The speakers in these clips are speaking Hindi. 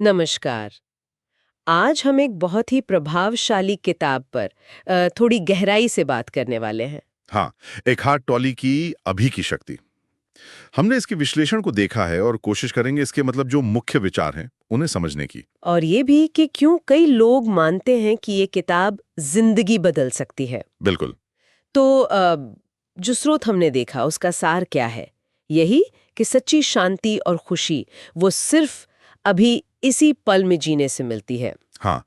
नमस्कार। आज हम एक बहुत ही प्रभावशाली किताब पर थोड़ी गहराई से बात करने वाले हैं। हाँ, एकहार्ट टॉली की अभी की शक्ति। हमने इसके विश्लेषण को देखा है और कोशिश करेंगे इसके मतलब जो मुख्य विचार हैं, उन्हें समझने की। और ये भी कि क्यों कई लोग मानते हैं कि ये किताब जिंदगी बदल सकती है। बिल्कुल। तो जो स्रोत हमने देखा उसका सार क्या है? यही कि सच्ची शांति और खुशी वो सिर्फ अभी इसी पल में जीने से मिलती है। हाँ,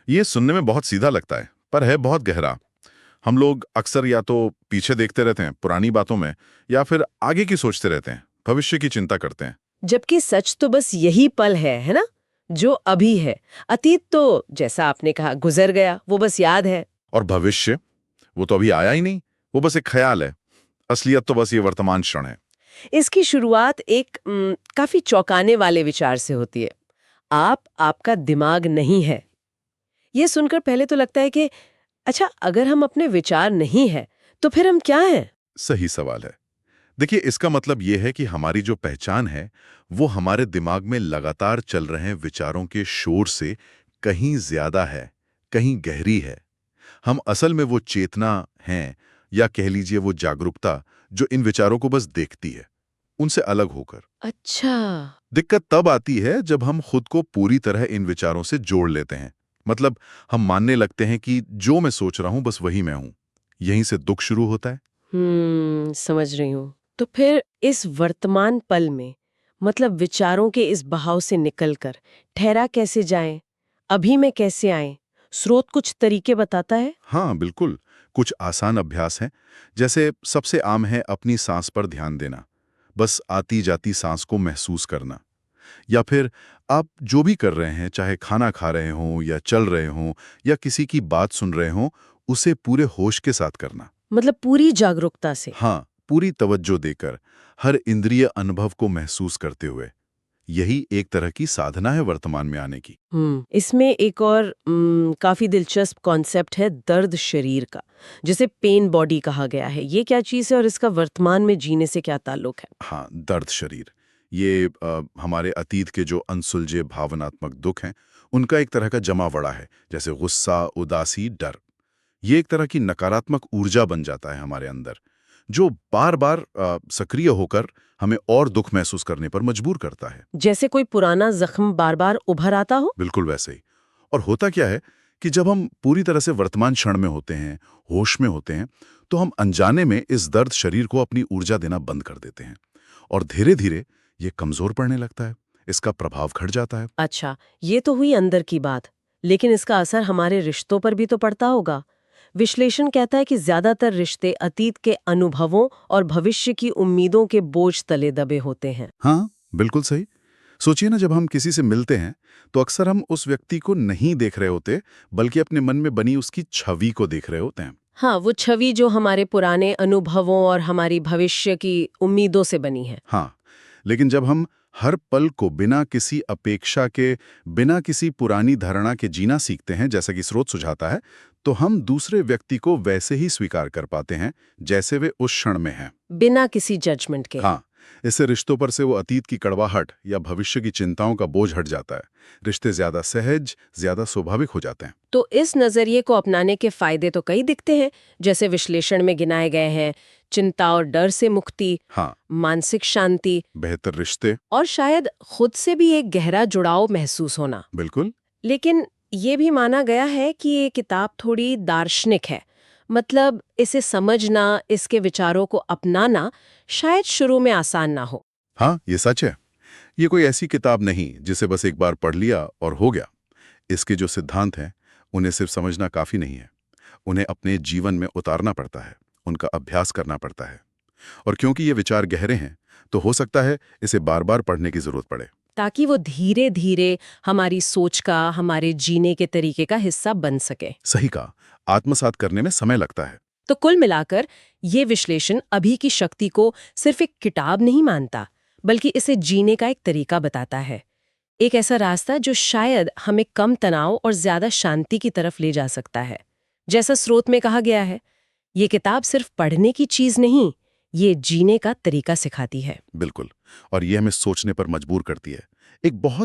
ये सुनने में बहुत सीधा लगता है, पर है बहुत गहरा। हम लोग अक्सर या तो पीछे देखते रहते हैं पुरानी बातों में, या फिर आगे की सोचते रहते हैं, भविष्य की चिंता करते हैं। जबकि सच तो बस यही पल है ना? जो अभी है। अतीत तो जैसा आपने कहा गुजर गया, वो बस याद है। और भविष्य, वो तो अभी आया ही नहीं, वो बस एक ख्याल है। असलियत तो बस ये वर्तमान क्षण है। इसकी शुरुआत एक काफी चौंकाने वाले विचार से होती है। आपका दिमाग नहीं है। ये सुनकर पहले तो लगता है कि अच्छा, अगर हम अपने विचार नहीं है तो फिर हम क्या हैं? सही सवाल है। देखिए, इसका मतलब ये है कि हमारी जो पहचान है, वो हमारे दिमाग में लगातार चल रहे विचारों के शोर से कहीं ज्यादा है, कहीं गहरी है। हम असल में वो चेतना हैं, या कह लीजिए वो जागरूकता, जो इन विचारों को बस देखती है, उनसे अलग होकर। अच्छा। दिक्कत तब आती है जब हम खुद को पूरी तरह इन विचारों से जोड़ लेते हैं। मतलब, हम मानने लगते हैं कि जो मैं सोच रहा हूं बस वही मैं हूं। यहीं से दुख शुरू होता है। समझ रही हूँ। तो फिर इस वर्तमान पल में मतलब विचारों के इस बहाव से निकलकर ठहरा कैसे जाएं? अभी में कैसे आएं? स्रोत कुछ तरीके बताता है? हाँ, बिल्कुल। कुछ आसान अभ्यास हैं। जैसे सबसे आम है अपनी सांस पर ध्यान देना। बस आती जाती सांस को महसूस करना। या फिर आप जो भी कर रहे हैं, चाहे खाना खा रहे हों या चल रहे हों या किसी की बात सुन रहे हों, उसे पूरे होश के साथ करना। मतलब पूरी जागरूकता से। हाँ, पूरी तवज्जो देकर, हर इंद्रिय अनुभव को महसूस करते हुए। यही एक तरह की साधना है वर्तमान में आने की। इसमें एक और काफी दिलचस्प कॉन्सेप्ट है दर्द शरीर का, जिसे पेन बॉडी कहा गया है। ये क्या चीज़ है और इसका वर्तमान में जीने से क्या ताल्लुक है? हाँ, दर्द शरीर। ये हमारे अतीत के जो अनसुलझे भावनात्मक दुख हैं, उनका एक तरह का जमावड़ा है, जैसे गुस्सा, उदासी, डर। ये एक तरह की नकारात्मक ऊर्जा बन जाता है हमारे अंदर, जो बार-बार सक्रिय होकर हमें और दुख महसूस करने पर मजबूर करता है। जैसे कोई पुराना जख्म बार बार उभर आता हो। बिल्कुल वैसे ही। और होता क्या है कि जब हम पूरी तरह से वर्तमान क्षण में होते हैं, होश में होते हैं, तो हम अनजाने में इस दर्द शरीर को अपनी ऊर्जा देना बंद कर देते हैं। और धीरे-धीरे ये कमजोर पड़ने लगता है, इसका प्रभाव घट जाता है। अच्छा, ये तो हुई अंदर की बात, लेकिन इसका असर हमारे रिश्तों पर भी तो पड़ता होगा। विश्लेषण कहता है कि ज्यादातर रिश्ते अतीत के अनुभवों और भविष्य की उम्मीदों के बोझ तले दबे होते हैं। हाँ, बिल्कुल सही। सोचिए ना, जब हम किसी से मिलते हैं, तो अक्सर हम उस व्यक्ति को नहीं देख रहे होते, बल्कि अपने मन में बनी उसकी छवि को देख रहे होते हैं। हाँ, वो छवि जो हमारे पुराने अनुभवों और हमारी भविष्य की उम्मीदों से बनी है। हाँ, लेकिन जब हम हर पल को बिना किसी अपेक्षा के, बिना किसी पुरानी धारणा के जीना सीखते हैं, जैसा कि स्रोत सुझाता है, तो हम दूसरे व्यक्ति को वैसे ही स्वीकार कर पाते हैं, जैसे वे उस क्षण में हैं। बिना किसी जजमेंट के। हाँ, इससे रिश्तों पर से वो अतीत की कड़वाहट या भविष्य की चिंताओं का बोझ हट जाता है। रिश्ते ज्यादा सहज, ज्यादा स्वाभाविक हो जाते हैं। तो इस नजरिए को अपनाने के फायदे तो कई दिखते हैं, जैसे विश्लेषण में गिनाए गए हैं। चिंता और डर से मुक्ति, हाँ, मानसिक शांति बेहतर रिश्ते। और शायद खुद से भी एक गहरा जुड़ाव महसूस होना। बिल्कुल। लेकिन ये भी माना गया है कि ये किताब थोड़ी दार्शनिक है। मतलब इसे समझना, इसके विचारों को अपनाना शायद शुरू में आसान ना हो। हाँ, ये सच है। ये कोई ऐसी किताब नहीं जिसे बस एक बार पढ़ लिया और हो गया। इसके जो सिद्धांत हैं, उन्हें सिर्फ समझना काफी नहीं है। उन्हें अपने जीवन में उतारना पड़ता है, उनका अभ्यास करना पड़ता है। और क्योंकि ये विचार गहरे हैं, तो हो सकता है इसे बार-बार पढ़ने की जरूरत पड़े। ताकि वो धीरे धीरे हमारी सोच का, हमारे जीने के तरीके का हिस्सा बन सके। सही कहा, आत्मसात करने में समय लगता है। तो कुल मिलाकर ये विश्लेषण अभी की शक्ति को सिर्फ एक किताब नहीं मानता, बल्कि इसे जीने का एक तरीका बताता है। एक ऐसा रास्ता जो शायद हमें कम तनाव और ज्यादा शांति की तरफ ले जा सकता है। जैसा स्रोत में कहा गया है, ये किताब सिर्फ पढ़ने की चीज नहीं, ये जीने का तरीका सिखाती है। बिल्कुल। और ये हमें सोचने पर मजबूर करती है। एक बहुत